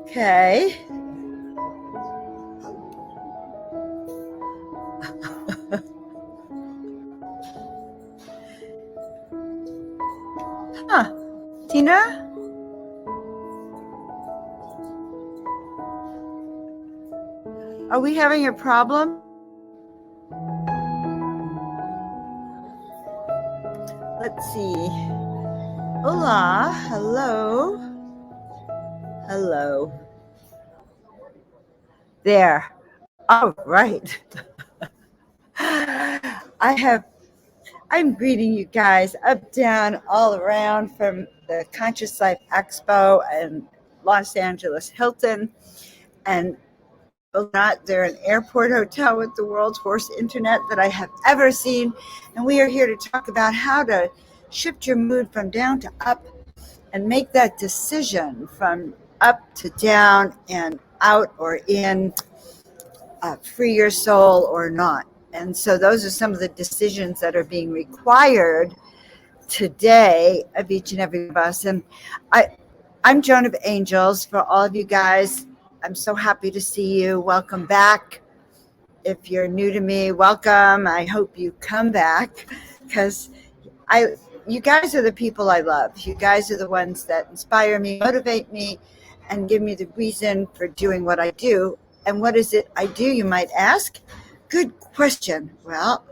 Okay. Huh. Tina? Are we having a problem? Let's see. Hola. Hello. Hello. There. Oh, right. I'm greeting you guys up, down, all around from the Conscious Life Expo in Los Angeles Hilton. And not, they're an airport hotel with the world's worst internet that I have ever seen. And we are here to talk about how to shift your mood from down to up and make that decision from up to down and out or in, free your soul or not. And so those are some of the decisions that are being required today of each and every of us. And I'm Joan of Angels. For all of you guys, I'm so happy to see you. Welcome back. If you're new to me, welcome. I hope you come back because you guys are the people I love. You guys are the ones that inspire me, motivate me, and give me the reason for doing what I do. And what is it I do, you might ask? Good question. Well,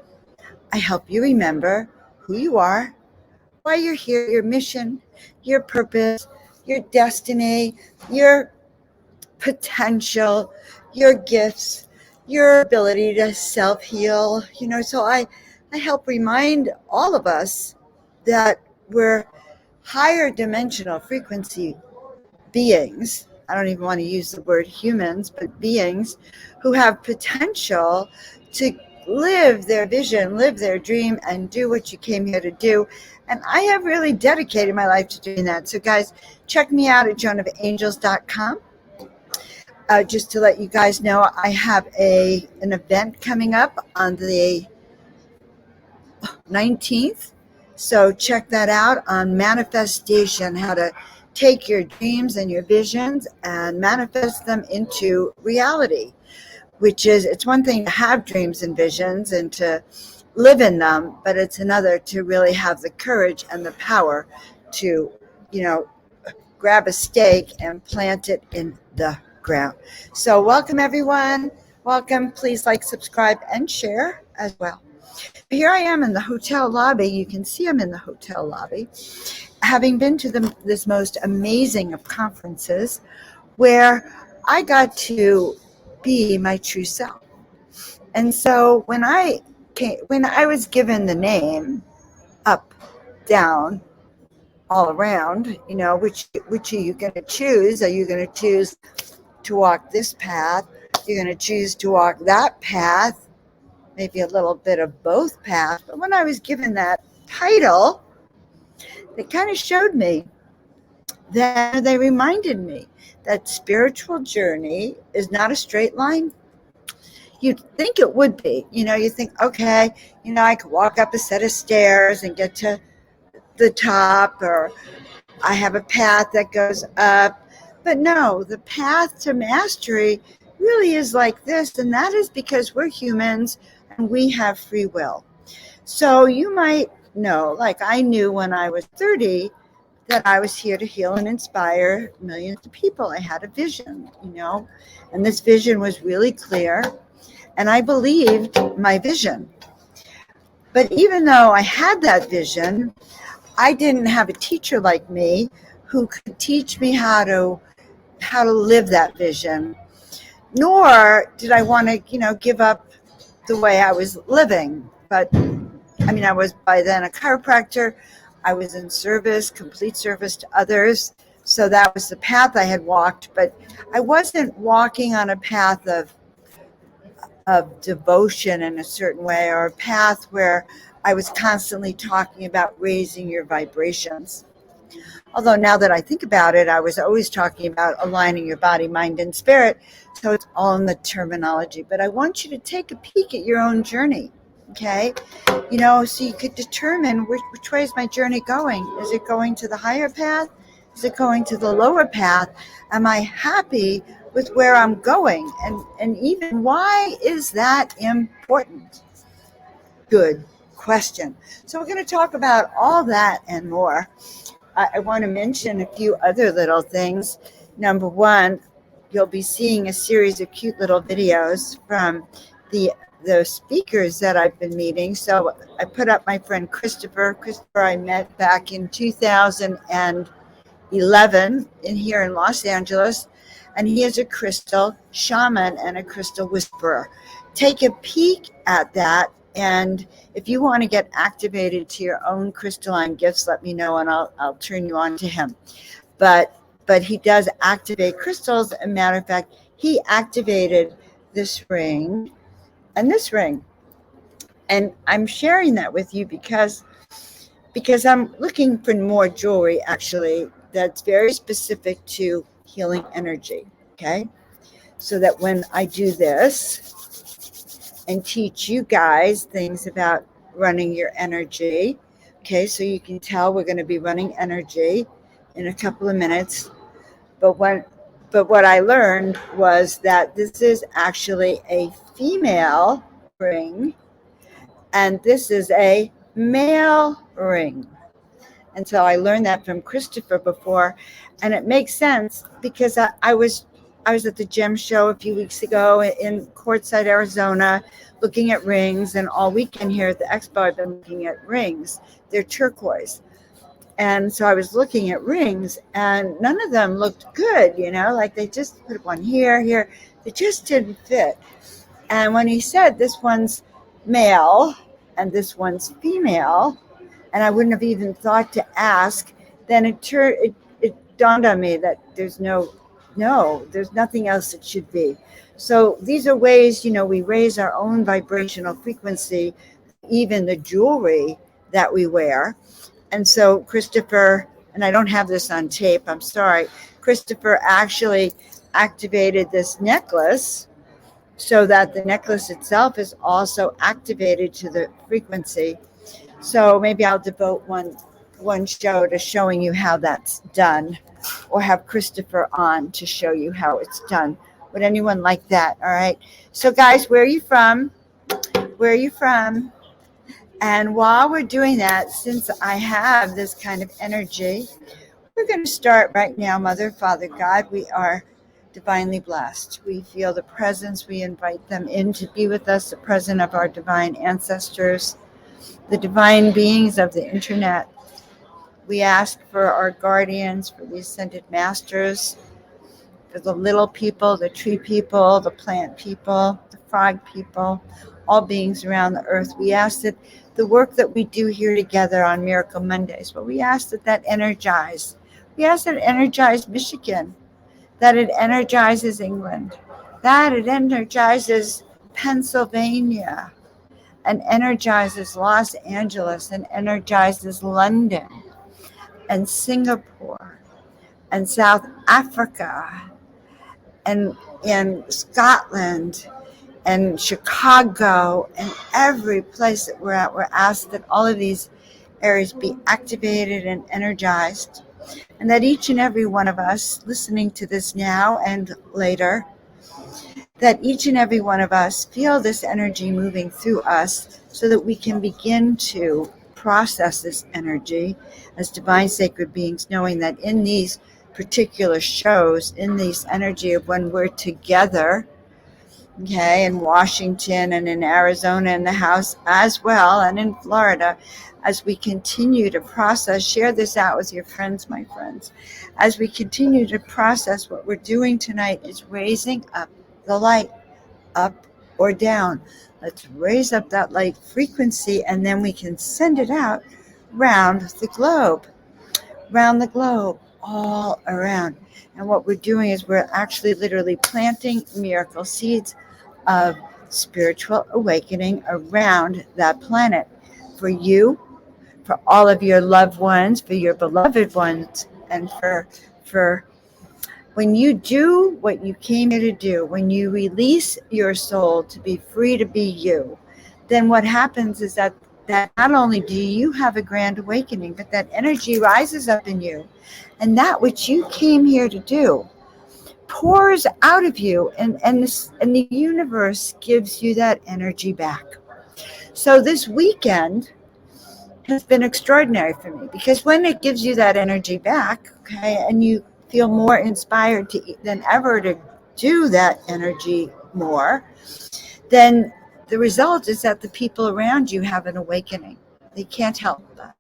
I help you remember who you are, why you're here, your mission, your purpose, your destiny, your potential, your gifts, your ability to self-heal. So I help remind all of us that we're higher dimensional frequency beings. I don't even want to use the word humans, but beings who have potential to live their vision, live their dream, and do what you came here to do. And I have really dedicated my life to doing that. So guys, check me out at joanofangels.com. Just to let you guys know, I have an event coming up on the 19th. So check that out on manifestation, how to take your dreams and your visions and manifest them into reality, which is, it's one thing to have dreams and visions and to live in them, but it's another to really have the courage and the power to, grab a stake and plant it in the ground. So welcome everyone. Welcome. Please like, subscribe, and share as well. Here I am in the hotel lobby. You can see I'm in the hotel lobby, having been to this most amazing of conferences where I got to be my true self. And so when I was given the name up, down, all around, which are you going to choose? Are you going to choose to walk this path? You're going to choose to walk that path? Maybe a little bit of both paths. But when I was given that title, it kind of showed me that they reminded me that spiritual journey is not a straight line. You'd think it would be. You think, okay, I could walk up a set of stairs and get to the top, or I have a path that goes up. But no, the path to mastery really is like this, and that is because we're humans and we have free will. So you might know, like I knew when I was 30, that I was here to heal and inspire millions of people. I had a vision, and this vision was really clear, and I believed my vision. But even though I had that vision, I didn't have a teacher like me who could teach me how to live that vision, nor did I want to, give up the way I was living. But I was by then a chiropractor. I was in service, complete service to others. So that was the path I had walked, but I wasn't walking on a path of devotion in a certain way, or a path where I was constantly talking about raising your vibrations. Although now that I think about it, I was always talking about aligning your body, mind, and spirit. So it's all in the terminology. But I want you to take a peek at your own journey, okay? So you could determine which way is my journey going. Is it going to the higher path? Is it going to the lower path? Am I happy with where I'm going? And even why is that important? Good question. So we're going to talk about all that and more. I want to mention a few other little things. Number one, you'll be seeing a series of cute little videos from the the speakers that I've been meeting. So I put up my friend Christopher. Christopher I met back in 2011 here in Los Angeles, and he is a crystal shaman and a crystal whisperer. Take a peek at that, and if you want to get activated to your own crystalline gifts, let me know, and I'll turn you on to him. But he does activate crystals. As a matter of fact, he activated this ring and this ring, and I'm sharing that with you because I'm looking for more jewelry actually that's very specific to healing energy. Okay, so that when I do this and teach you guys things about running your energy, okay, so you can tell we're going to be running energy in a couple of minutes. But what I learned was that this is actually a female ring and this is a male ring. And so I learned that from Christopher before, and it makes sense because I was at the gem show a few weeks ago in Quartzsite, Arizona, looking at rings, and all weekend here at the expo I've been looking at rings. They're turquoise. And so I was looking at rings, and none of them looked good, like they just put one here. They just didn't fit. And when he said this one's male and this one's female, and I wouldn't have even thought to ask, then it dawned on me that there's there's nothing else it should be. So these are ways, we raise our own vibrational frequency, even the jewelry that we wear. And so Christopher, and I don't have this on tape, I'm sorry, Christopher actually activated this necklace so that the necklace itself is also activated to the frequency. So maybe I'll devote one show to showing you how that's done, or have Christopher on to show you how it's done. Would anyone like that? All right. So guys, where are you from? Where are you from? And while we're doing that, since I have this kind of energy, we're going to start right now. Mother, Father, God, we are divinely blessed. We feel the presence. We invite them in to be with us, the presence of our divine ancestors, the divine beings of the internet. We ask for our guardians, for the ascended masters, for the little people, the tree people, the plant people, the frog people, all beings around the earth. We ask that the work that we do here together on Miracle Mondays, but we ask that energize. We ask that it energize Michigan, that it energizes England, that it energizes Pennsylvania, and energizes Los Angeles, and energizes London, and Singapore, and South Africa, and Scotland, and Chicago, and every place that we're at. We're asked that all of these areas be activated and energized, and that each and every one of us listening to this now and later, that each and every one of us feel this energy moving through us so that we can begin to process this energy as divine sacred beings, knowing that in these particular shows, in this energy of when we're together, okay, in Washington and in Arizona in the house as well, and in Florida, as we continue to process, share this out with your friends, my friends. As we continue to process, what we're doing tonight is raising up the light, up or down. Let's raise up that light frequency, and then we can send it out round the globe, all around. And what we're doing is we're actually literally planting miracle seeds of spiritual awakening around that planet for you, for all of your loved ones, for your beloved ones, and for when you do what you came here to do, when you release your soul to be free to be you, then what happens is that that not only do you have a grand awakening, but that energy rises up in you, and that which you came here to do pours out of you, and the universe gives you that energy back. So this weekend has been extraordinary for me, because when it gives you that energy back, okay, and you feel more inspired than ever to do that energy more, then the result is that the people around you have an awakening. They can't help that.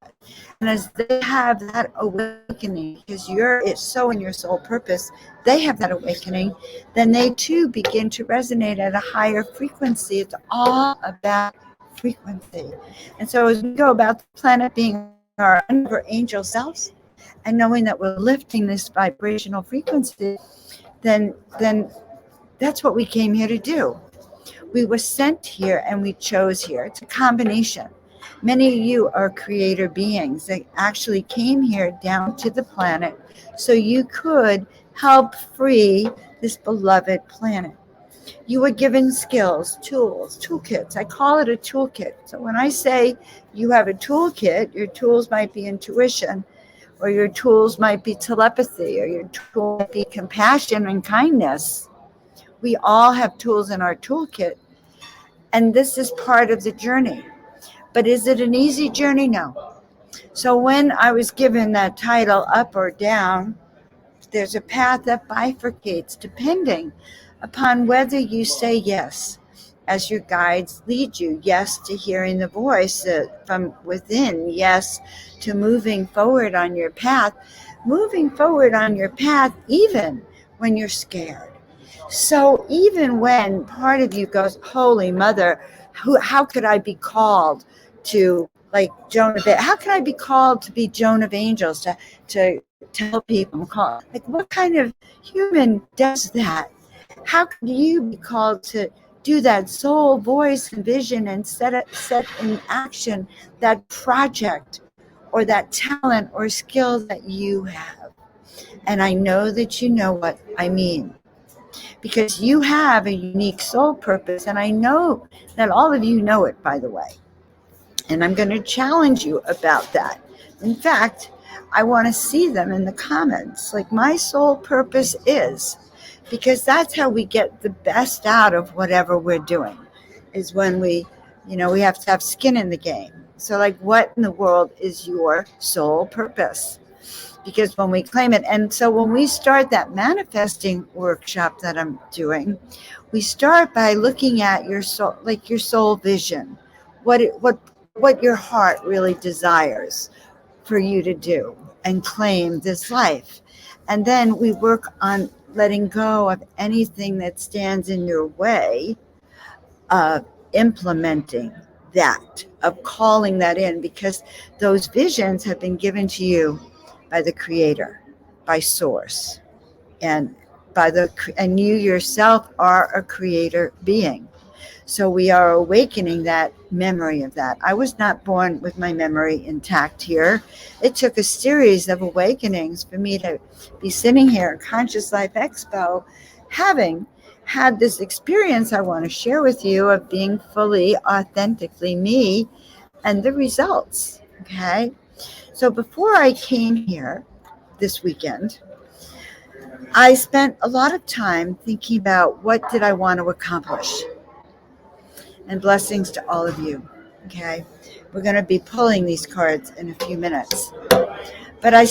And as they have that awakening, because you're it's so in your soul purpose, they have that awakening, then they too begin to resonate at a higher frequency. It's all about frequency. And so as we go about the planet being our angel selves, and knowing that we're lifting this vibrational frequency, then that's what we came here to do. We were sent here and we chose here. It's a combination. Many of you are creator beings that actually came here down to the planet so you could help free this beloved planet. You were given skills, tools, toolkits. I call it a toolkit. So when I say you have a toolkit, your tools might be intuition, or your tools might be telepathy, or your tool might be compassion and kindness. We all have tools in our toolkit, and this is part of the journey. But is it an easy journey? No. So when I was given that title, up or down, there's a path that bifurcates depending upon whether you say yes as your guides lead you, yes to hearing the voice from within, yes to moving forward on your path, even when you're scared. So even when part of you goes, holy mother, how could I be called to, like Joan of How can I be called to be Joan of Angels, to tell people I'm called? Like, what kind of human does that? How could you be called to do that soul voice and vision and set in action that project or that talent or skill that you have? And I know that you know what I mean, because you have a unique soul purpose, and I know that all of you know it, by the way. And I'm going to challenge you about that. In fact, I want to see them in the comments. Like, my soul purpose is, because that's how we get the best out of whatever we're doing, is when we have to have skin in the game. So, like, what in the world is your soul purpose? Because when we claim it, and so when we start that manifesting workshop that I'm doing, we start by looking at your soul, like your soul vision, what your heart really desires for you to do and claim this life. And then we work on letting go of anything that stands in your way of implementing that, of calling that in, because those visions have been given to you by the Creator, by Source, and and you yourself are a creator being. So we are awakening that memory of that. I was not born with my memory intact here. It took a series of awakenings for me to be sitting here at Conscious Life Expo, having had this experience I want to share with you of being fully, authentically me, and the results. Okay. So before I came here this weekend, I spent a lot of time thinking about what did I want to accomplish. And blessings to all of you. Okay. We're going to be pulling these cards in a few minutes. But I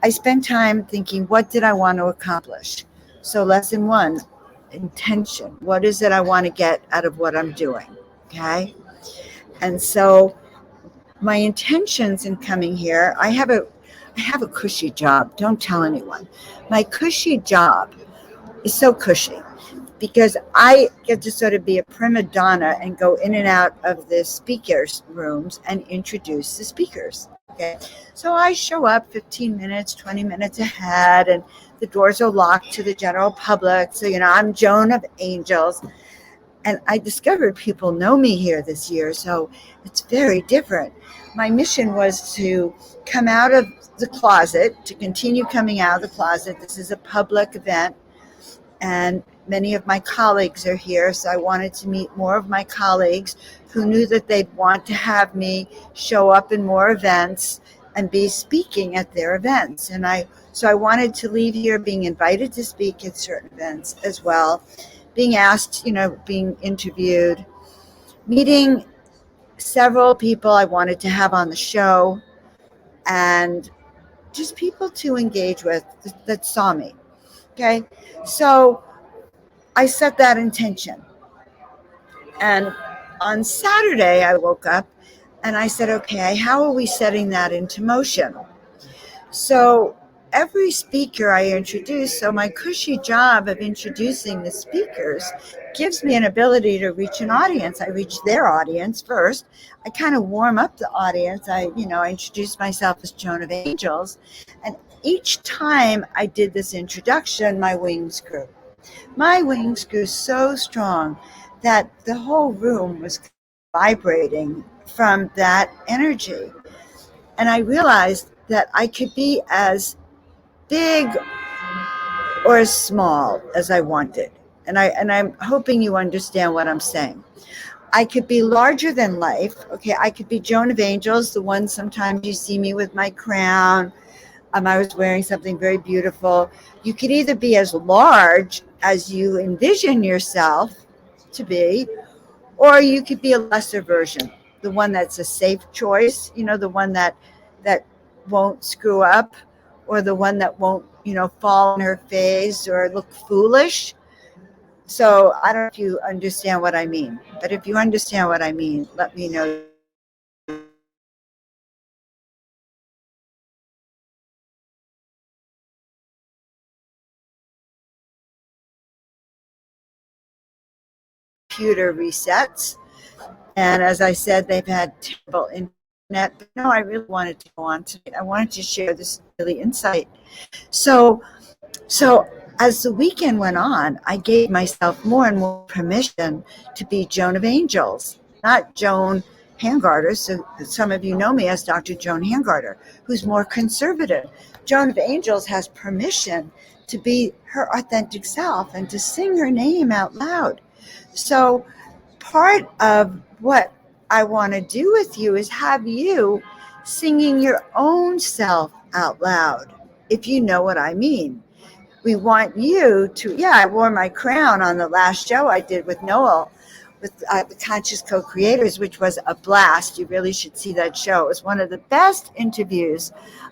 spent time thinking, what did I want to accomplish? So lesson 1, intention. What is it I want to get out of what I'm doing? Okay. And so my intentions in coming here, I have a cushy job. Don't tell anyone. My cushy job is so cushy because I get to sort of be a prima donna and go in and out of the speakers' rooms and introduce the speakers. Okay. So I show up 15 minutes, 20 minutes ahead, and the doors are locked to the general public. So, I'm Joan of Angels. And I discovered people know me here this year, so it's very different. My mission was to come out of the closet, to continue coming out of the closet. This is a public event, and many of my colleagues are here, so I wanted to meet more of my colleagues who knew that they'd want to have me show up in more events and be speaking at their events. So I wanted to leave here being invited to speak at certain events as well, being asked, being interviewed, meeting several people I wanted to have on the show, and just people to engage with that saw me. Okay. So I set that intention. And on Saturday, I woke up and I said, okay, how are we setting that into motion? So every speaker I introduce, so my cushy job of introducing the speakers gives me an ability to reach an audience. I reach their audience first. I kind of warm up the audience. I introduce myself as Joan of Angels. And each time I did this introduction, my wings grew. My wings grew so strong that the whole room was vibrating from that energy. And I realized that I could be as big or as small as I wanted. And I'm hoping you understand what I'm saying. I could be larger than life. Okay, I could be Joan of Angels, the one sometimes you see me with my crown. I was wearing something very beautiful. You could either be as large as you envision yourself to be, or you could be a lesser version, the one that's a safe choice, the one that won't screw up, or the one that won't, fall on her face or look foolish. So I don't know if you understand what I mean, but if you understand what I mean, let me know. Computer resets. And as I said, they've had terrible internet. But no, I really wanted to go on tonight. I wanted to share this really insight. So as the weekend went on, I gave myself more and more permission to be Joan of Angels, not Joan Hangarter. So some of you know me as Dr. Joan Hangarter, who's more conservative. Joan of Angels has permission to be her authentic self and to sing her name out loud. So part of what I want to do with you is have you singing your own self out loud, if you know what I mean. We want you to, I wore my crown on the last show I did with Noel, with the Conscious Co-Creators, which was a blast. You really should see that show. It was one of the best interviews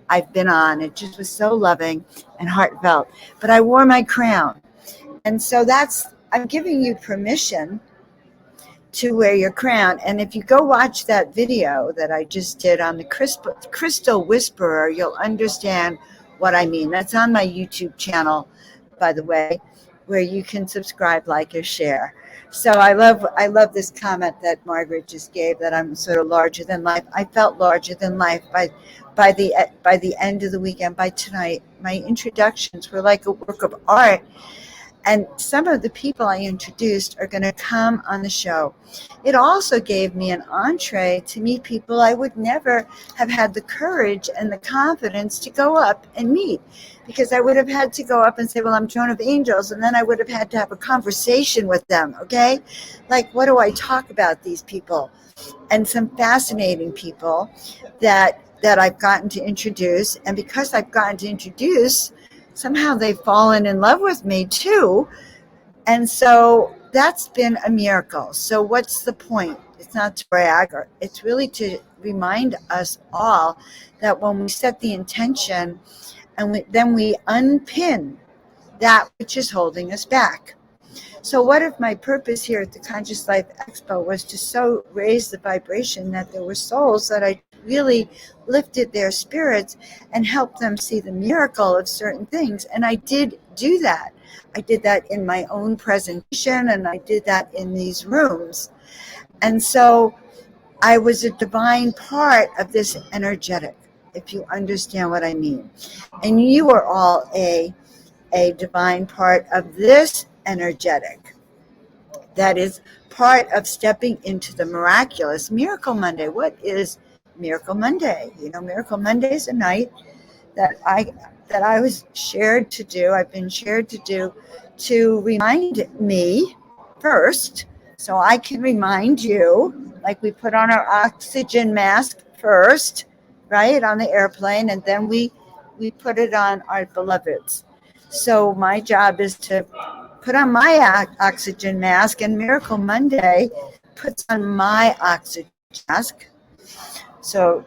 I've been on. It just was so loving and heartfelt. But I wore my crown. And so I'm giving you permission to wear your crown. And if you go watch that video that I just did on the Crystal Whisperer, you'll understand what I mean. That's on my YouTube channel, by the way, where you can subscribe, like, or share. So I love this comment that Margaret just gave, that I'm sort of larger than life. I felt larger than life by the end of the weekend. By tonight, my introductions were like a work of art. And some of the people I introduced are going to come on the show. It also gave me an entree to meet people I would never have had the courage and the confidence to go up and meet, because I would have had to go up and say, well, I'm Joan of Angels, and then I would have had to have a conversation with them, okay? Like, what do I talk about these people? And some fascinating people that I've gotten to introduce. And because I've gotten to introduce, somehow they've fallen in love with me too. And so that's been a miracle. So what's the point? It's not to brag, it's really to remind us all that when we set the intention and then we unpin that which is holding us back. So what if my purpose here at the Conscious Life Expo was to so raise the vibration that there were souls that I really lifted their spirits and helped them see the miracle of certain things. And I did do that. I did that in my own presentation, and I did that in these rooms. And so I was a divine part of this energetic, if you understand what I mean. And you are all a divine part of this energetic that is part of stepping into the miraculous. Miracle Monday. What is Miracle Monday? Miracle Monday is a night that that I was shared to do, I've been shared to do, to remind me first, so I can remind you, like we put on our oxygen mask first, right, on the airplane, and then we put it on our beloveds. So my job is to put on my oxygen mask, and Miracle Monday puts on my oxygen mask. So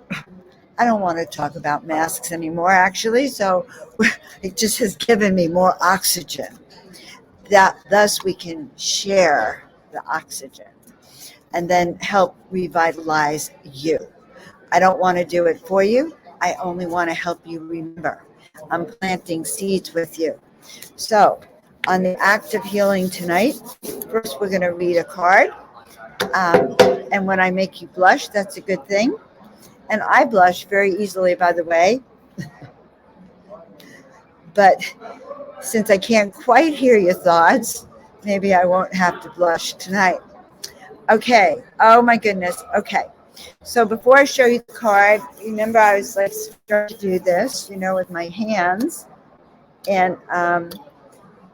I don't want to talk about masks anymore, actually. So it just has given me more oxygen. That thus we can share the oxygen and then help revitalize you. I don't want to do it for you. I only want to help you remember. I'm planting seeds with you. So, on the act of healing tonight, first we're going to read a card. Um, and when I make you blush, that's a good thing. And I blush very easily, by the way. But since I can't quite hear your thoughts, maybe I won't have to blush tonight. Okay. Oh my goodness. Okay. So before I show you the card, remember I was like starting to do this, with my hands. And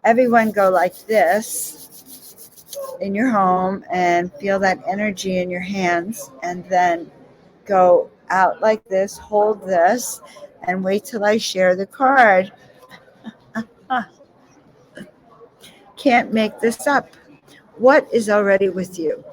everyone go like this in your home and feel that energy in your hands, and then go out like this, hold this, and wait till I share the card. Can't make this up. What is already with you?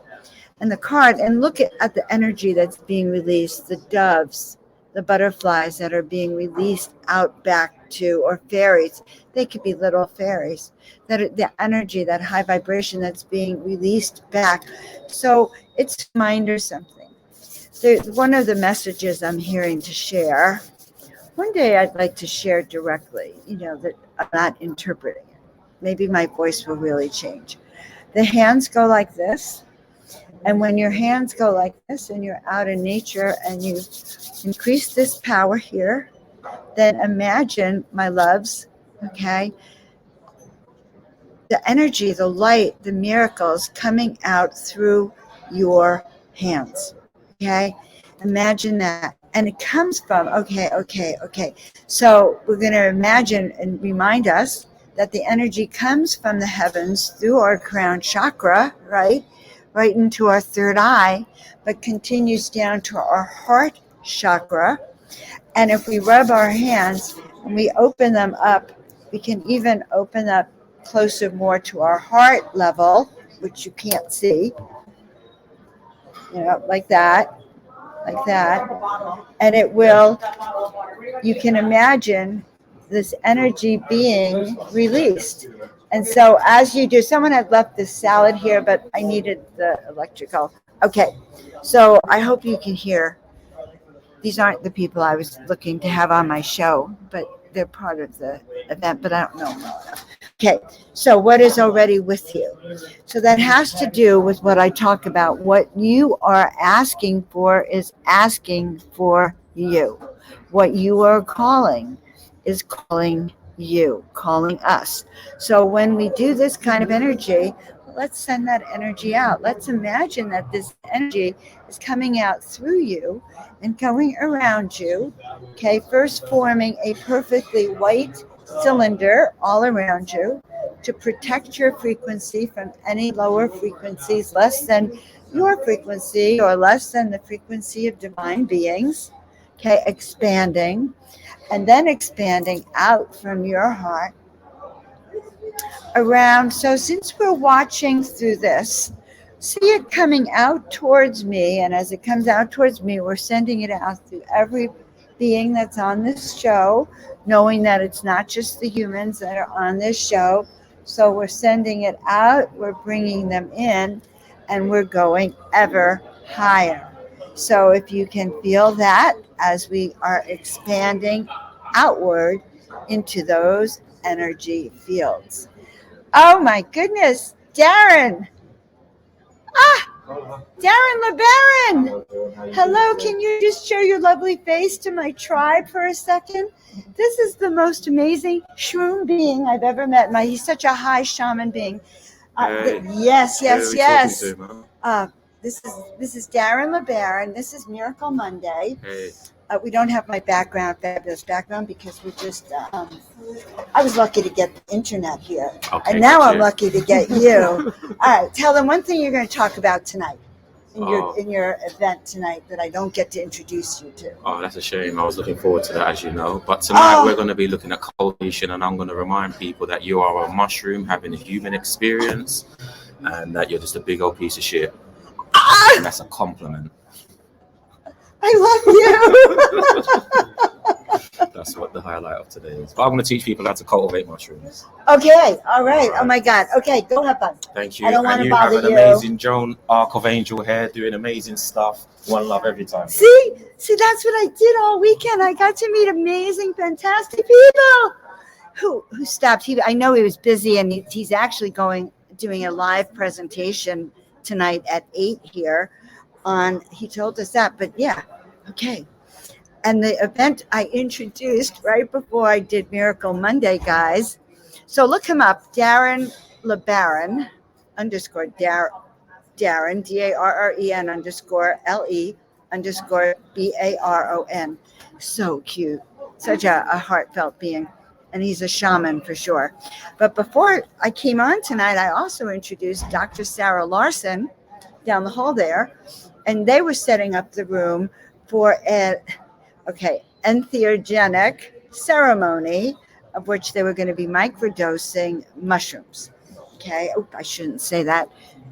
And the card, and look at the energy that's being released, the doves, the butterflies that are being released out back to, or fairies. They could be little fairies. That the energy, that high vibration that's being released back. So it's a reminder something. One of the messages I'm hearing to share, one day I'd like to share directly, that I'm not interpreting it. Maybe my voice will really change. The hands go like this. And when your hands go like this and you're out in nature and you increase this power here, then imagine, my loves, okay, the energy, the light, the miracles coming out through your hands. Okay? Imagine that. And it comes from, okay. So we're going to imagine and remind us that the energy comes from the heavens through our crown chakra, right? Right into our third eye, but continues down to our heart chakra. And if we rub our hands and we open them up, we can even open up closer more to our heart level, which you can't see, like that. And it will, you can imagine this energy being released. And so as you do, someone had left this salad here, but I needed the electrical. Okay, so I hope you can hear. These aren't the people I was looking to have on my show, but they're part of the event, but I don't know them well enough. Okay, so what is already with you? So that has to do with what I talk about. What you are asking for is asking for you. What you are calling is calling you, calling us. So when we do this kind of energy, let's send that energy out. Let's imagine that this energy is coming out through you and going around you. Okay, first forming a perfectly white cylinder all around you to protect your frequency from any lower frequencies less than your frequency or less than the frequency of divine beings. Okay, expanding and then expanding out from your heart around. So since we're watching through this, see it coming out towards me, and as it comes out towards me, we're sending it out through every being that's on this show, knowing that it's not just the humans that are on this show. So we're sending it out, we're bringing them in, and we're going ever higher. So if you can feel that as we are expanding outward into those energy fields. Oh my goodness, Darren. Darren LeBaron. Hello, can you just show your lovely face to my tribe for a second? This is the most amazing shroom being I've ever met. He's such a high shaman being. Yes. This is Darren LeBaron. This is Miracle Monday. Hey. We don't have my fabulous background, because we just. I was lucky to get the internet here, and now I'm lucky to get you. All right, tell them one thing you're going to talk about tonight in your event tonight that I don't get to introduce you to. Oh, that's a shame. I was looking forward to that, as you know. But tonight we're going to be looking at cultivation, and I'm going to remind people that you are a mushroom having a human experience, and that you're just a big old piece of shit. And that's a compliment. I love you. That's what the highlight of today is. But I'm going to teach people how to cultivate mushrooms. Okay, all right. Oh my God. Okay, go have fun. Thank you. I don't want to you bother have an amazing Joan of Angel hair, doing amazing stuff. One love every time. See, that's what I did all weekend. I got to meet amazing, fantastic people. Who stopped? I know he was busy, and he's actually doing a live presentation tonight at 8 here. He told us that, but yeah, okay. And the event I introduced right before I did Miracle Monday, guys. So look him up, Darren LeBaron _ Darren, DARREN _ LE _ BARON. So cute. Such a heartfelt being. And he's a shaman for sure. But before I came on tonight, I also introduced Dr. Sarah Larson down the hall there. And they were setting up the room for an entheogenic ceremony, of which they were going to be microdosing mushrooms. Okay. I shouldn't say that,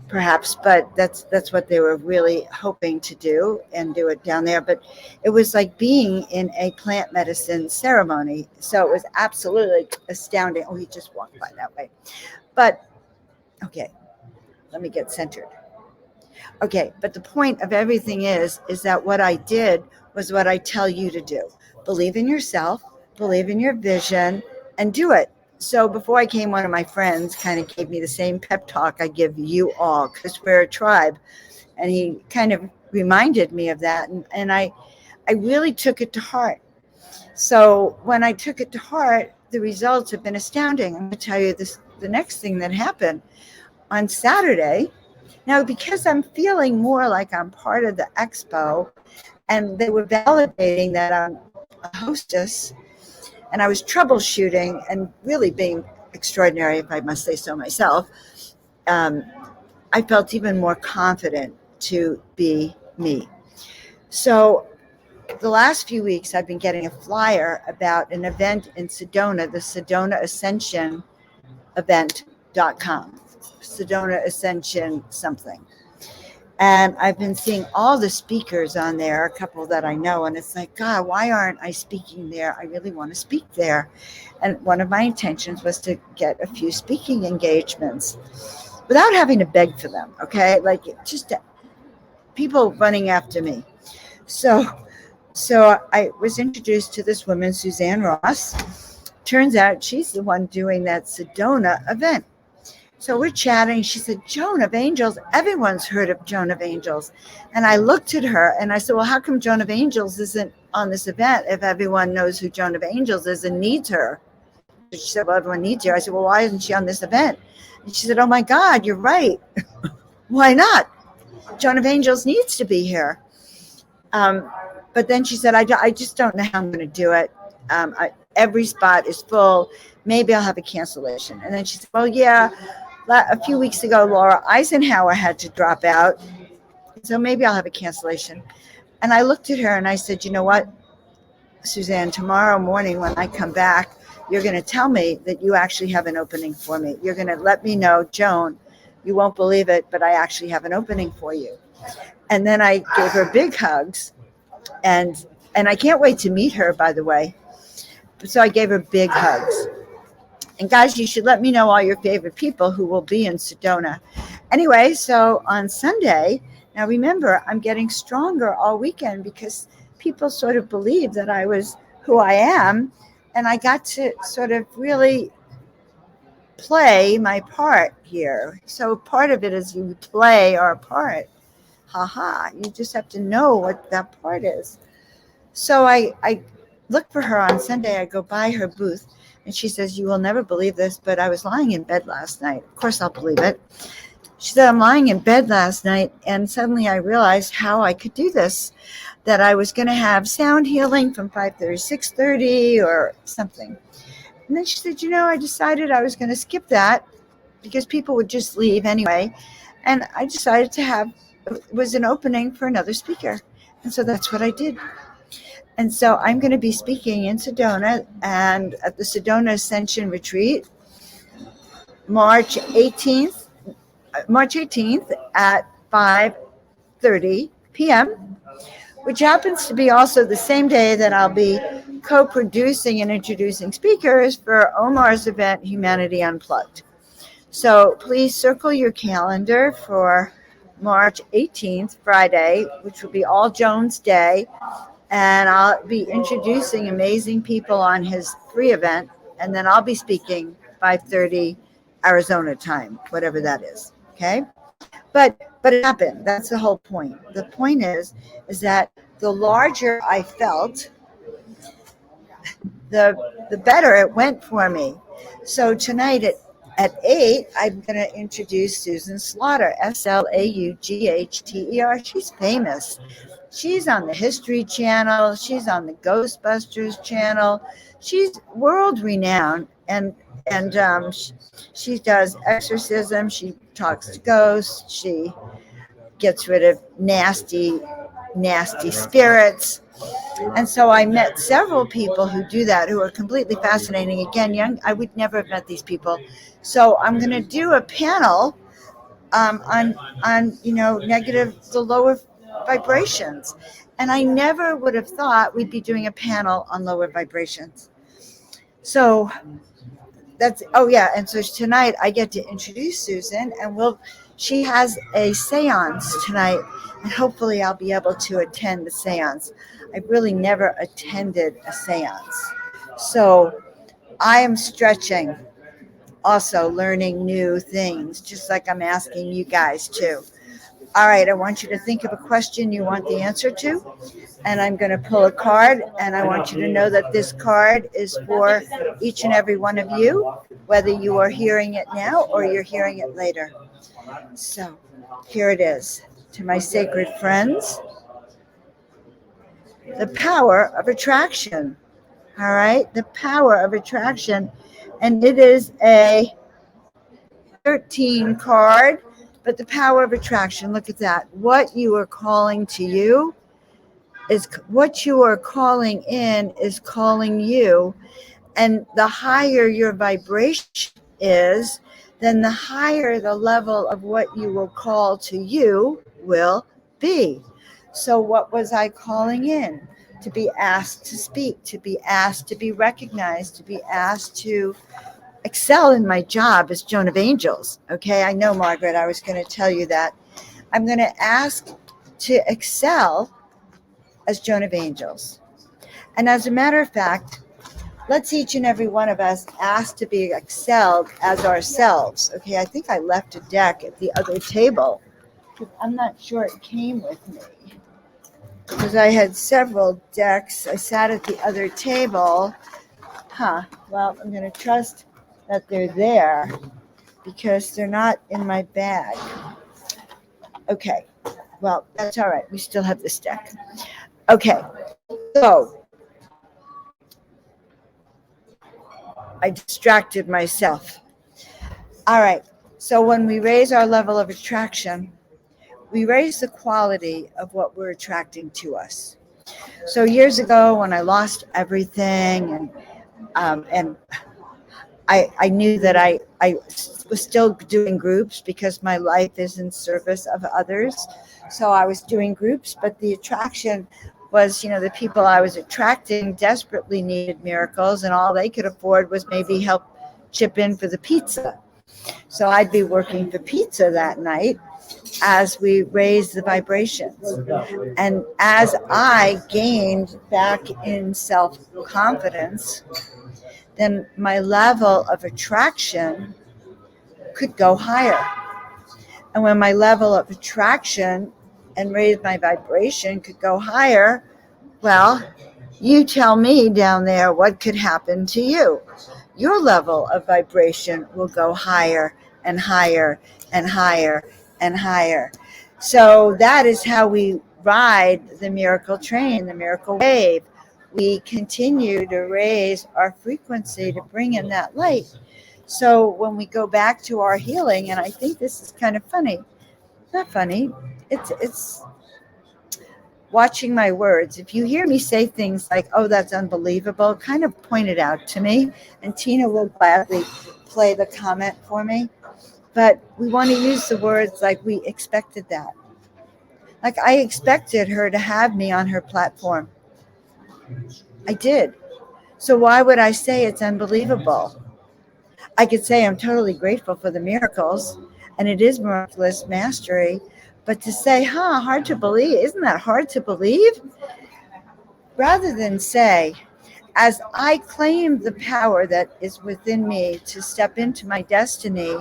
perhaps, but that's what they were really hoping to do, and do it down there. But it was like being in a plant medicine ceremony. So it was absolutely astounding. Oh, he just walked by that way. But, okay, let me get centered. Okay, but the point of everything is that what I did was what I tell you to do. Believe in yourself, believe in your vision, and do it. So before I came, one of my friends kind of gave me the same pep talk I give you all, because we're a tribe. And he kind of reminded me of that. And I really took it to heart. So when I took it to heart, the results have been astounding. I'm going to tell you the next thing that happened on Saturday. Now, because I'm feeling more like I'm part of the expo, and they were validating that I'm a hostess, and I was troubleshooting and really being extraordinary, if I must say so myself, I felt even more confident to be me. So the last few weeks, I've been getting a flyer about an event in Sedona, the Sedona Ascension event.com. Sedona Ascension something. And I've been seeing all the speakers on there, a couple that I know, and it's like, God, why aren't I speaking there? I really want to speak there. And one of my intentions was to get a few speaking engagements without having to beg for them, okay? Like, just people running after me. So I was introduced to this woman, Suzanne Ross. Turns out she's the one doing that Sedona event. So we're chatting. She said, Joan of Angels, everyone's heard of Joan of Angels. And I looked at her and I said, well, how come Joan of Angels isn't on this event if everyone knows who Joan of Angels is and needs her? She said, well, everyone needs her. I said, well, why isn't she on this event? And she said, oh my God, you're right. Why not? Joan of Angels needs to be here. But then she said, I just don't know how I'm going to do it. Every spot is full. Maybe I'll have a cancellation. And then she said, well, yeah, a few weeks ago, Laura Eisenhower had to drop out. So maybe I'll have a cancellation. And I looked at her and I said, you know what, Suzanne, tomorrow morning when I come back, you're going to tell me that you actually have an opening for me. You're going to let me know, Joan, you won't believe it, but I actually have an opening for you. And then I gave her big hugs. And I can't wait to meet her, by the way. So I gave her big hugs. And guys, you should let me know all your favorite people who will be in Sedona. Anyway, so on Sunday, now remember, I'm getting stronger all weekend because people sort of believe that I was who I am. And I got to sort of really play my part here. So part of it is you play our part. You just have to know what that part is. So I look for her on Sunday. I go by her booth and she says, you will never believe this, but I was lying in bed last night. Of course I'll believe it. She said, I'm lying in bed last night, and suddenly I realized how I could do this, that I was going to have sound healing from 5:30 to 6:30 or something. And then she said, I decided I was going to skip that because people would just leave anyway. And I decided to have, it was an opening for another speaker. And so that's what I did. And so I'm going to be speaking in Sedona and at the Sedona Ascension Retreat, March 18th at 5:30 p.m., which happens to be also the same day that I'll be co-producing and introducing speakers for Omar's event, Humanity Unplugged. So please circle your calendar for March 18th, Friday, which will be All Jones Day. And I'll be introducing amazing people on his free event. And then I'll be speaking 5:30 Arizona time, whatever that is. Okay. But it happened. That's the whole point. The point is that the larger I felt, the better it went for me. So tonight at 8, I'm going to introduce Susan Slaughter, Slaughter. She's famous. She's on the History Channel. She's on the Ghostbusters Channel. She's world renowned, and she does exorcism. She talks to ghosts. She gets rid of nasty spirits. And so I met several people who do that, who are completely fascinating. Again, I would never have met these people. So I'm going to do a panel on the lower vibrations. And I never would have thought we'd be doing a panel on lower vibrations. So and so tonight I get to introduce Susan, and she has a seance tonight, and hopefully I'll be able to attend the seance. I've really never attended a seance. So I am stretching, also learning new things, just like I'm asking you guys to. All right, I want you to think of a question you want the answer to, and I'm going to pull a card, and I want you to know that this card is for each and every one of you, whether you are hearing it now or you're hearing it later. So here it is. To my sacred friends, the power of attraction. All right, the power of attraction. And it is a 13 card, but the power of attraction, look at that. What you are calling to you is what you are calling in is calling you. And the higher your vibration is, then the higher the level of what you will call to you will be. So what was I calling in? To be asked to speak, to be asked to be recognized, to be asked to excel in my job as Joan of Angels. Okay, I know, Margaret, I was going to tell you that. I'm going to ask to excel as Joan of Angels. And as a matter of fact, let's each and every one of us ask to be excelled as ourselves. Okay, I think I left a deck at the other table. I'm not sure it came with me, because I had several decks. I sat at the other table. Well, I'm going to trust that they're there because they're not in my bag. Okay, well, that's all right. We still have this deck. Okay, so I distracted myself. All right, so when we raise our level of attraction, we raise the quality of what we're attracting to us. So years ago, when I lost everything, and I knew that I was still doing groups because my life is in service of others. So I was doing groups, but the attraction was, the people I was attracting desperately needed miracles, and all they could afford was maybe help chip in for the pizza. So I'd be working for pizza that night as we raised the vibrations. And as I gained back in self-confidence, then my level of attraction could go higher. And when my level of attraction and raise my vibration could go higher, well, you tell me down there what could happen to you. Your level of vibration will go higher and higher and higher and higher. So that is how we ride the miracle train, the miracle wave. We continue to raise our frequency to bring in that light. So when we go back to our healing, and I think this is kind of funny, not funny, it's watching my words. If you hear me say things like, oh, that's unbelievable, kind of point it out to me, and Tina will gladly play the comment for me. But we want to use the words like we expected that. Like I expected her to have me on her platform. I did. So why would I say it's unbelievable? I could say I'm totally grateful for the miracles, and it is miraculous mastery. But to say, hard to believe, isn't that hard to believe? Rather than say, as I claim the power that is within me to step into my destiny,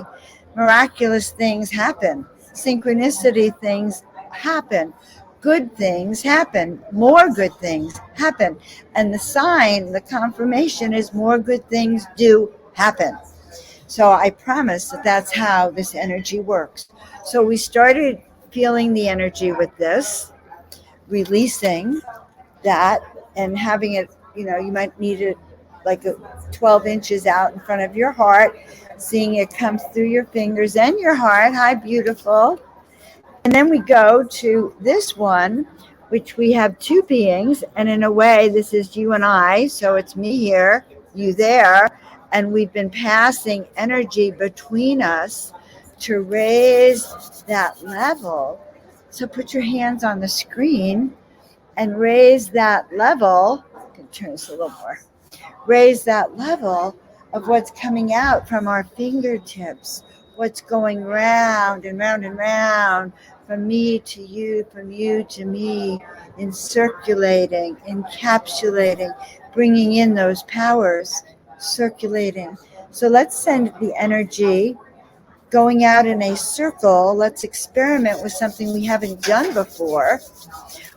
miraculous things happen. Synchronicity things happen. Good things happen. More good things happen. And the sign, the confirmation is more good things do happen. So I promise that that's how this energy works. So we started feeling the energy with this, releasing that and having it, you might need it like 12 inches out in front of your heart, seeing it come through your fingers and your heart. Hi, beautiful. And then we go to this one, which we have two beings. And in a way, this is you and I. So it's me here, you there. And we've been passing energy between us to raise that level. So put your hands on the screen and raise that level. I can turn this a little more. Raise that level of what's coming out from our fingertips, what's going round and round and round, from me to you, from you to me, in circulating, encapsulating, bringing in those powers, circulating. So let's send the energy going out in a circle. Let's experiment with something we haven't done before,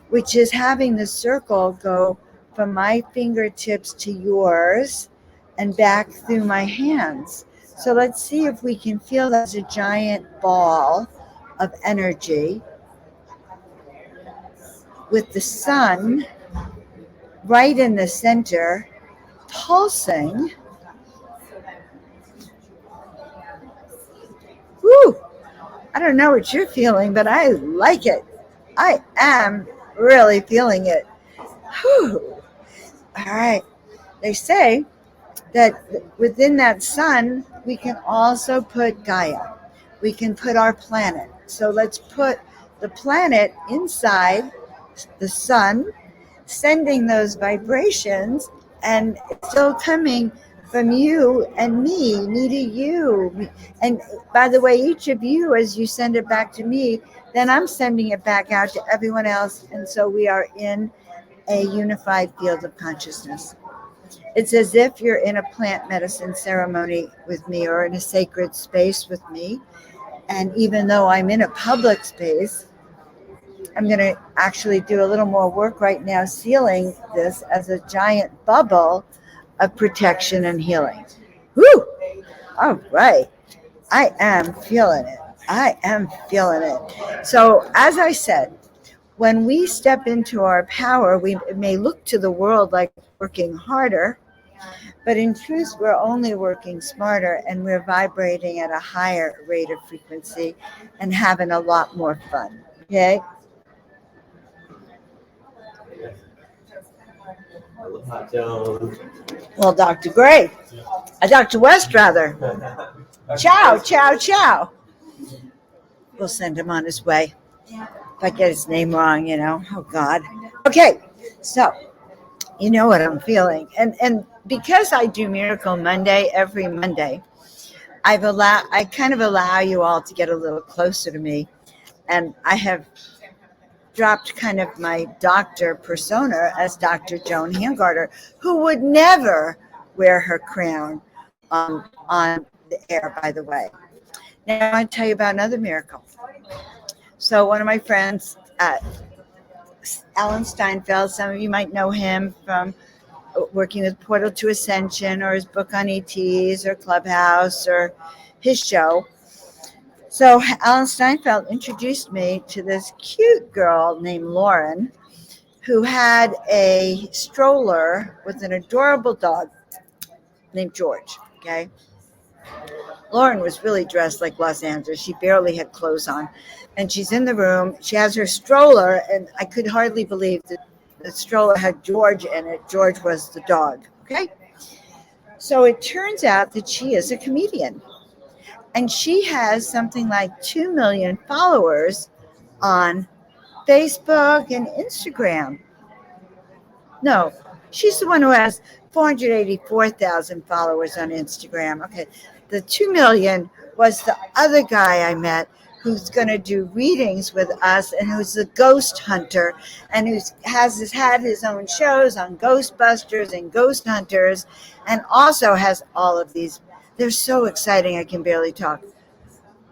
which is having the circle go from my fingertips to yours and back through my hands. So let's see if we can feel that as a giant ball of energy with the sun right in the center, pulsing. Woo! I don't know what you're feeling, but I like it. I am really feeling it. Whew. All right. They say that within that sun, we can also put Gaia. We can put our planet. So let's put the planet inside the sun, sending those vibrations, and it's still coming from you and me to you. And by the way, each of you, as you send it back to me, then I'm sending it back out to everyone else. And so we are in a unified field of consciousness. It's as if you're in a plant medicine ceremony with me or in a sacred space with me. And even though I'm in a public space, I'm going to actually do a little more work right now, sealing this as a giant bubble of protection and healing. Woo! All right. I am feeling it. I am feeling it. So, as I said, when we step into our power, we may look to the world like working harder, but in truth, we're only working smarter, and we're vibrating at a higher rate of frequency and having a lot more fun. Okay? Well, Dr. Gray, Dr. West, rather. Ciao, ciao, ciao. We'll send him on his way. If I get his name wrong, oh God. Okay, so you know what I'm feeling. And because I do Miracle Monday every Monday, I kind of allow you all to get a little closer to me. And I have dropped kind of my doctor persona as Dr. Joan Hangarter, who would never wear her crown on the air, by the way. Now I want to tell you about another miracle. So one of my friends, Alan Steinfeld, some of you might know him from working with Portal to Ascension or his book on ETs or Clubhouse or his show. So Alan Steinfeld introduced me to this cute girl named Lauren who had a stroller with an adorable dog named George. Okay. Lauren was really dressed like Los Angeles. She barely had clothes on. And she's in the room. She has her stroller, and I could hardly believe that the stroller had George in it. George was the dog. Okay. So it turns out that she is a comedian. And she has something like 2 million followers on Facebook and Instagram. No, she's the one who has 484,000 followers on Instagram. Okay. The 2 million was the other guy I met who's going to do readings with us and who's a ghost hunter and has had his own shows on Ghostbusters and Ghost Hunters and also has all of these. They're so exciting, I can barely talk.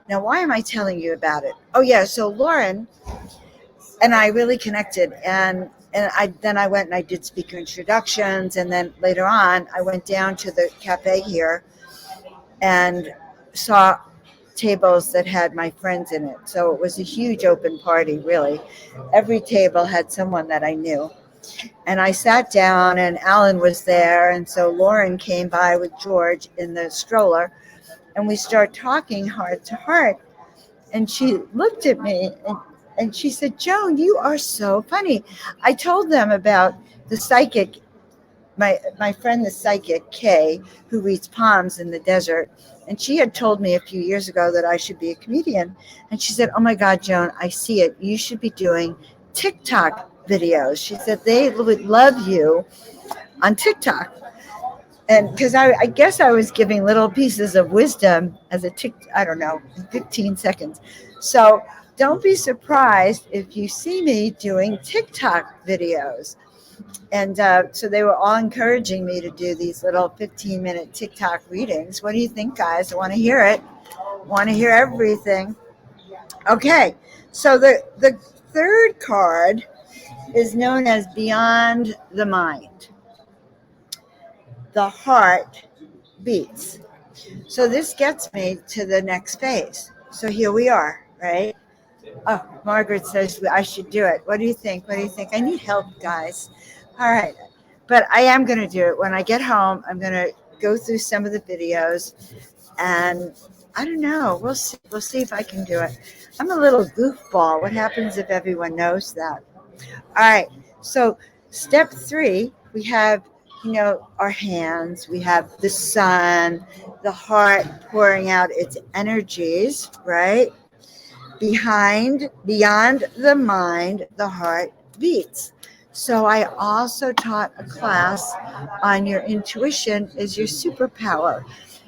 Now, why am I telling you about it? Oh, yeah. So Lauren and I really connected, and I went and I did speaker introductions, and then later on I went down to the cafe here and saw tables that had my friends in it. So it was a huge open party, really. Every table had someone that I knew. And I sat down, and Alan was there, and so Lauren came by with George in the stroller, and we start talking heart to heart. And she looked at me and she said, Joan, you are so funny. I told them about the psychic, my friend, the psychic, Kay, who reads palms in the desert. And she had told me a few years ago that I should be a comedian. And she said, oh my God, Joan, I see it. You should be doing TikTok videos. She said they would love you on TikTok. And because I guess I was giving little pieces of wisdom as I don't know, 15 seconds. So don't be surprised if you see me doing TikTok videos. And so they were all encouraging me to do these little 15-minute TikTok readings. What do you think, guys? I want to hear it. Want to hear everything. Okay, so the third card is known as Beyond the Mind. The heart beats. So this gets me to the next phase. So here we are, right? Oh, Margaret says I should do it. What do you think? What do you think? I need help, guys. All right. But I am going to do it. When I get home, I'm going to go through some of the videos and I don't know. We'll see. We'll see if I can do it. I'm a little goofball. What happens if everyone knows that? All right. So step 3, we have, our hands. We have the sun, the heart pouring out its energies, right? Beyond the mind, the heart beats. So I also taught a class on your intuition is your superpower.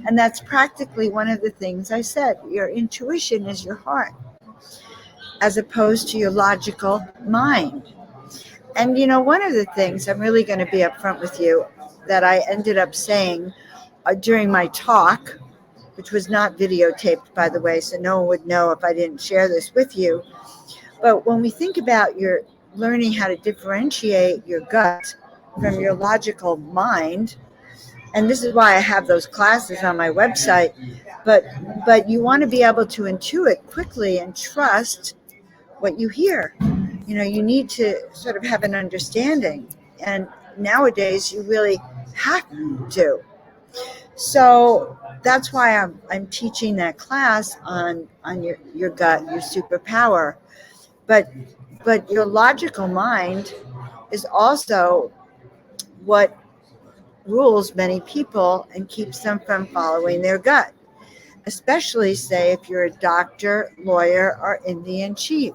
And that's practically one of the things I said. Your intuition is your heart, as opposed to your logical mind. And one of the things I'm really going to be upfront with you that I ended up saying during my talk, which was not videotaped, by the way, so no one would know if I didn't share this with you. But when we think about your learning how to differentiate your gut from your logical mind, and this is why I have those classes on my website, but you want to be able to intuit quickly and trust what you hear. You need to sort of have an understanding. And nowadays you really have to. So that's why I'm teaching that class on your gut, your superpower. But your logical mind is also what rules many people and keeps them from following their gut, especially say if you're a doctor, lawyer, or Indian chief.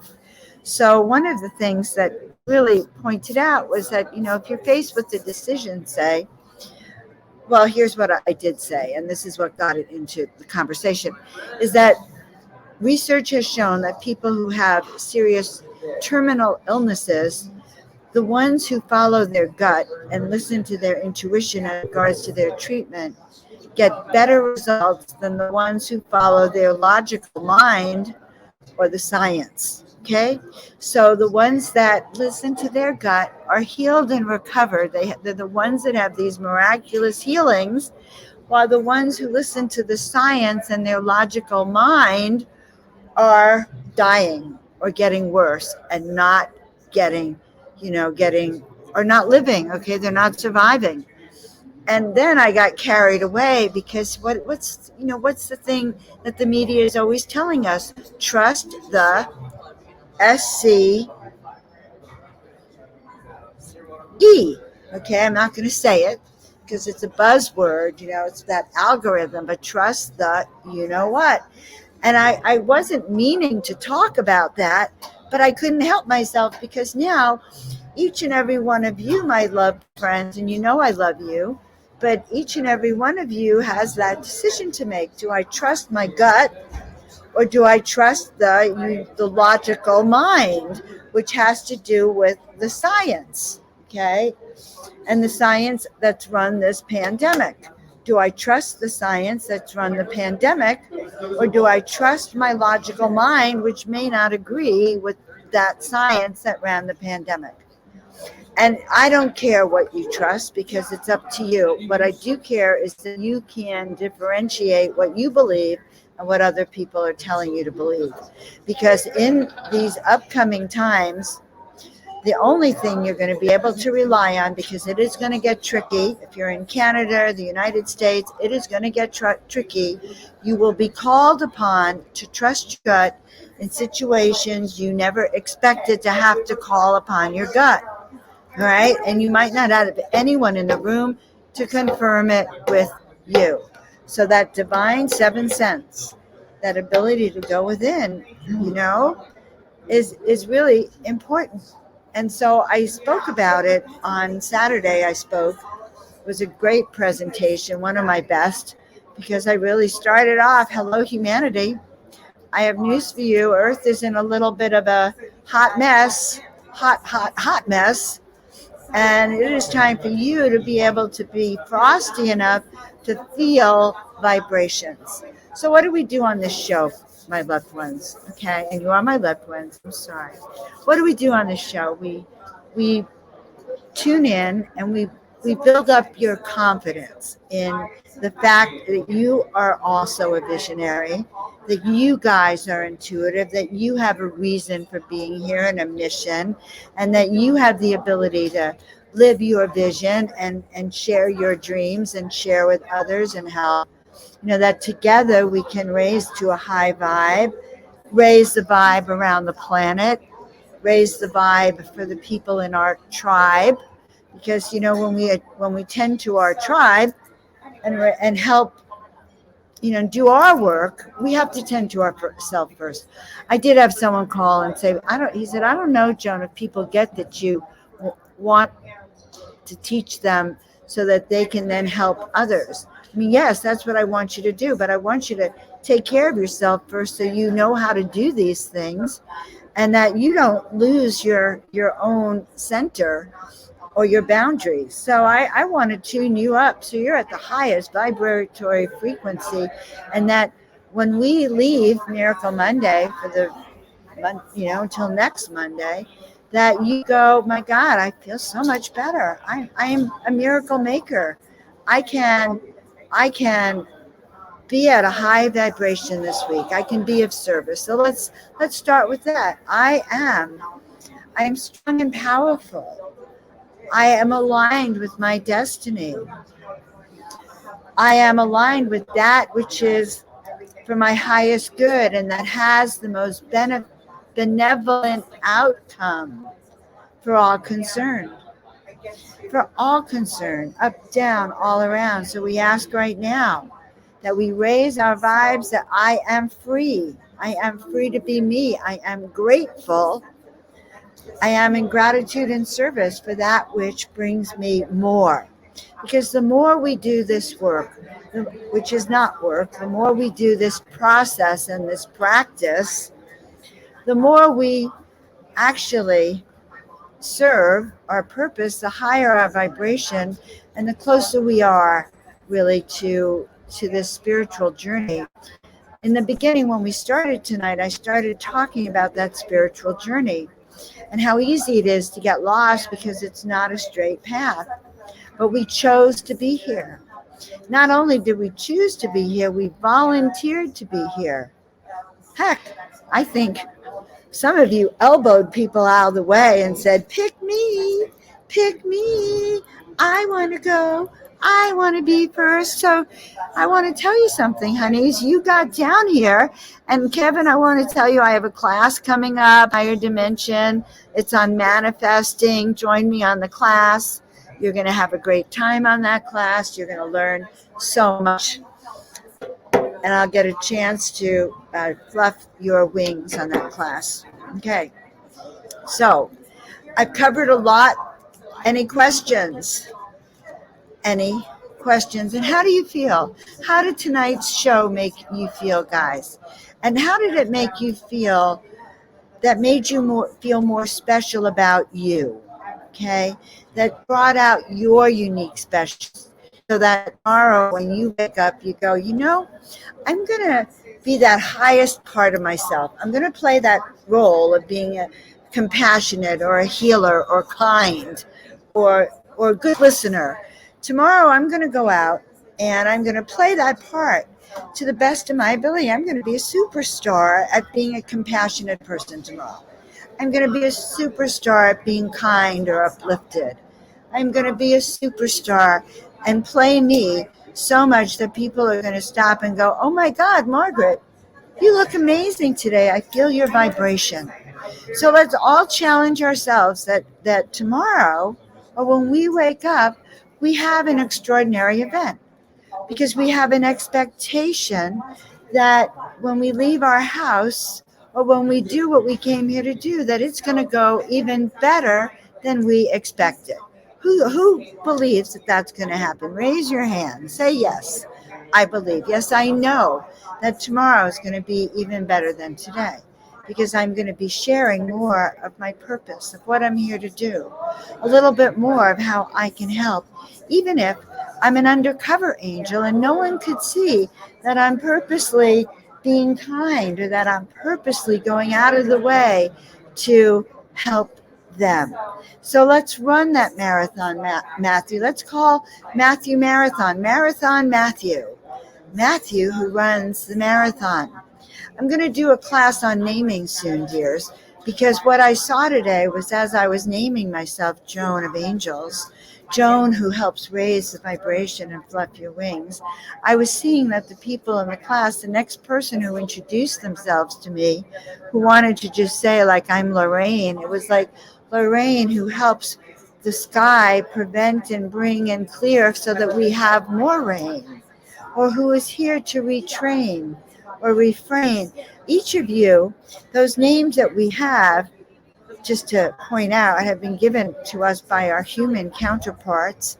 So one of the things that really pointed out was that, if you're faced with the decision, say, well, here's what I did say, and this is what got it into the conversation, is that research has shown that people who have serious terminal illnesses, the ones who follow their gut and listen to their intuition in regards to their treatment, get better results than the ones who follow their logical mind or the science. Okay, so the ones that listen to their gut are healed and recovered. They're the ones that have these miraculous healings, while the ones who listen to the science and their logical mind are dying or getting worse and not getting, or not living. Okay, they're not surviving. And then I got carried away because what's the thing that the media is always telling us? Trust the SCE. Okay, I'm not going to say it because it's a buzzword. It's that algorithm. But trust the what. And I wasn't meaning to talk about that, but I couldn't help myself because now each and every one of you, my loved friends, and I love you, but each and every one of you has that decision to make. Do I trust my gut, or do I trust the logical mind, which has to do with the science, okay, and the science that's run this pandemic? Do I trust the science that's run the pandemic, or do I trust my logical mind, which may not agree with that science that ran the pandemic? And I don't care what you trust because it's up to you. What I do care is that you can differentiate what you believe and what other people are telling you to believe. Because in these upcoming times, the only thing you're going to be able to rely on, because it is going to get tricky. If you're in Canada, the United States, it is going to get tricky. You will be called upon to trust your gut in situations you never expected to have to call upon your gut. All right. And you might not have anyone in the room to confirm it with you. So that divine seven sense, that ability to go within, is really important. And so I spoke about it on Saturday. It was a great presentation, one of my best, because I really started off, hello, humanity. I have news for you. Earth is in a little bit of a hot mess, hot mess. And it is time for you to be able to be frosty enough to feel vibrations. So what do we do on this show, my loved ones? Okay, and you are my loved ones. I'm sorry. What do we do on this show? We tune in and we build up your confidence in the fact that you are also a visionary, that you guys are intuitive, that you have a reason for being here and a mission, and that you have the ability to live your vision and share your dreams and share with others and help. That together we can raise to a high vibe, raise the vibe around the planet, raise the vibe for the people in our tribe, because when we tend to our tribe and help do our work, we have to tend to ourselves first. I did have someone call and say, he said, I don't know, Joan, if people get that you want to teach them so that they can then help others. I mean, yes, that's what I want you to do, but I want you to take care of yourself first so you know how to do these things and that you don't lose your own center or your boundaries. So I want to tune you up so you're at the highest vibratory frequency, and that when we leave Miracle Monday for the month, until next Monday, that you go, my God, I feel so much better. I am a miracle maker. I can be at a high vibration this week. I can be of service. So let's start with that. I am strong and powerful. I am aligned with my destiny. I am aligned with that which is for my highest good and that has the most benevolent outcome for all concerned. For all concerned, up, down, all around. So we ask right now that we raise our vibes that I am free. I am free to be me. I am grateful. I am in gratitude and service for that which brings me more. Because the more we do this work, which is not work, the more we do this process and this practice, the more we actually serve our purpose, the higher our vibration, and the closer we are really to this spiritual journey. In the beginning, when we started tonight, I started talking about that spiritual journey and how easy it is to get lost because it's not a straight path. But we chose to be here. Not only did we choose to be here, we volunteered to be here. Heck, I think some of you elbowed people out of the way and said, pick me, pick me. I want to go. I want to be first. So I want to tell you something, honeys. You got down here. And Kevin, I want to tell you I have a class coming up, Higher Dimension. It's on manifesting. Join me on the class. You're going to have a great time on that class. You're going to learn so much. And I'll get a chance to fluff your wings on that class. Okay. So I've covered a lot. Any questions? Any questions? And how do you feel? How did tonight's show make you feel, guys? And how did it make you feel that made you feel more special about you? Okay? That brought out your unique special. So that tomorrow when you wake up, you go, I'm going to be that highest part of myself. I'm going to play that role of being a compassionate or a healer or kind or a good listener. Tomorrow I'm going to go out and I'm going to play that part to the best of my ability. I'm going to be a superstar at being a compassionate person tomorrow. I'm going to be a superstar at being kind or uplifted. I'm going to be a superstar and play me so much that people are going to stop and go, oh my God, Margaret, you look amazing today. I feel your vibration. So let's all challenge ourselves that tomorrow or when we wake up, we have an extraordinary event because we have an expectation that when we leave our house or when we do what we came here to do, that it's going to go even better than we expected. Who believes that that's going to happen? Raise your hand. Say yes. I believe. Yes, I know that tomorrow is going to be even better than today because I'm going to be sharing more of my purpose, of what I'm here to do, a little bit more of how I can help, even if I'm an undercover angel and no one could see that I'm purposely being kind or that I'm purposely going out of the way to help them. So let's run that marathon, Matthew. Let's call Matthew Marathon Matthew. Matthew, who runs the marathon. I'm going to do a class on naming soon, dears, because what I saw today was as I was naming myself Joan of Angels, Joan who helps raise the vibration and fluff your wings, I was seeing that the people in the class, the next person who introduced themselves to me, who wanted to just say like I'm Lorraine, it was like Lorraine who helps the sky prevent and bring and clear so that we have more rain, or who is here to retrain or refrain. Each of you, those names that we have, just to point out, have been given to us by our human counterparts,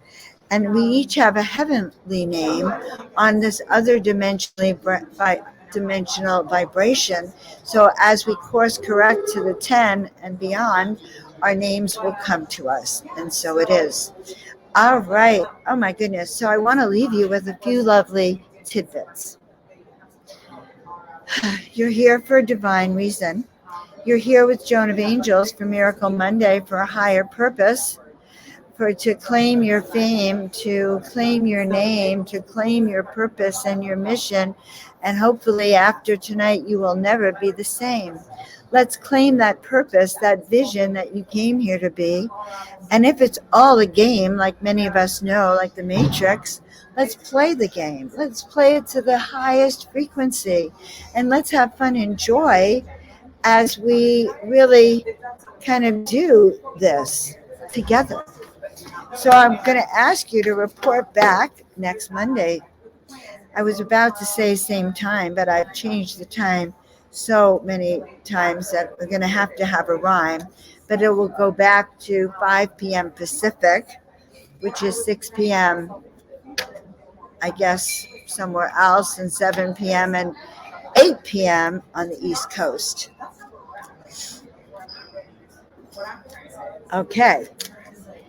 and we each have a heavenly name on this other dimensional vibration. So as we course correct to the 10 and beyond, our names will come to us, and so it is. All right. Oh my goodness. So I want to leave you with a few lovely tidbits. You're here for a divine reason. You're here with Joan of Angels for Miracle Monday for a higher purpose, to claim your fame, to claim your name, to claim your purpose and your mission. And hopefully after tonight, you will never be the same. Let's claim that purpose, that vision that you came here to be. And if it's all a game, like many of us know, like the Matrix, let's play the game. Let's play it to the highest frequency. And let's have fun and joy as we really kind of do this together. So I'm going to ask you to report back next Monday. I was about to say same time, but I've changed the time so many times that we're going to have a rhyme. But it will go back to 5 p.m. Pacific, which is 6 p.m., I guess, somewhere else, and 7 p.m. and 8 p.m. on the East Coast. Okay,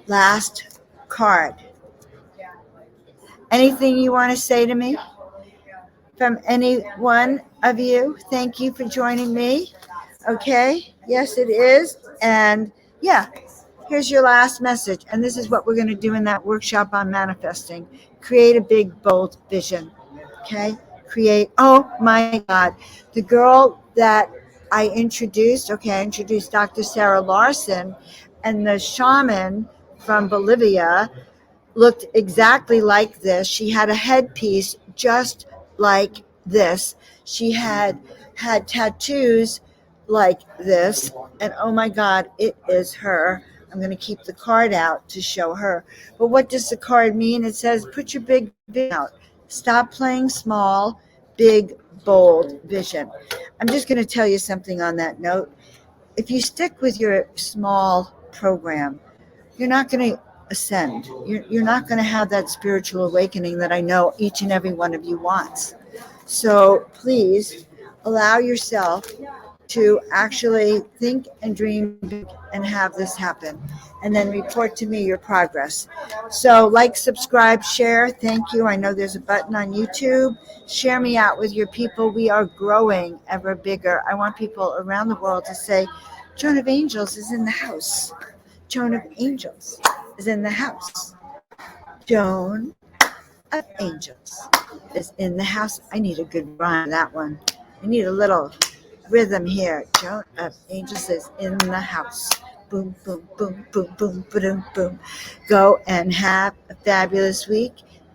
last card. Anything you want to say to me from any one of you? Thank you for joining me. Okay, yes, it is. And yeah, here's your last message. And this is what we're going to do in that workshop on manifesting. Create a big, bold vision. Okay, create. Oh my God, the girl that I introduced Dr. Sarah Larson, and the shaman from Bolivia looked exactly like this. She had a headpiece just like this. She had tattoos like this. And oh my God, it is her. I'm going to keep the card out to show her. But what does the card mean? It says, put your big vision out. Stop playing small, big, bold vision. I'm just going to tell you something on that note. If you stick with your small program, you're not going to ascend. You're not going to have that spiritual awakening that I know each and every one of you wants. So please allow yourself to actually think and dream big and have this happen. And then report to me your progress. So, like, subscribe, share. Thank you. I know there's a button on YouTube. Share me out with your people. We are growing ever bigger. I want people around the world to say, Joan of Angels is in the house. Joan of Angels is in the house. Joan of Angels is in the house. I need a good rhyme for that one. I need a little rhythm here. Joan of Angels is in the house. Boom, boom, boom, boom, boom, boom, boom. Go and have a fabulous week.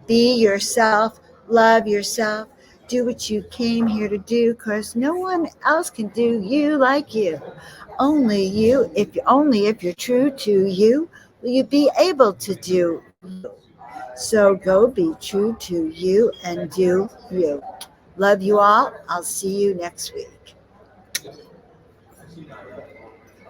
Be yourself. Love yourself. Do what you came here to do, because no one else can do you like you. Only you, if you're true to you, will you be able to do you. So go be true to you and do you. Love you all. I'll see you next week.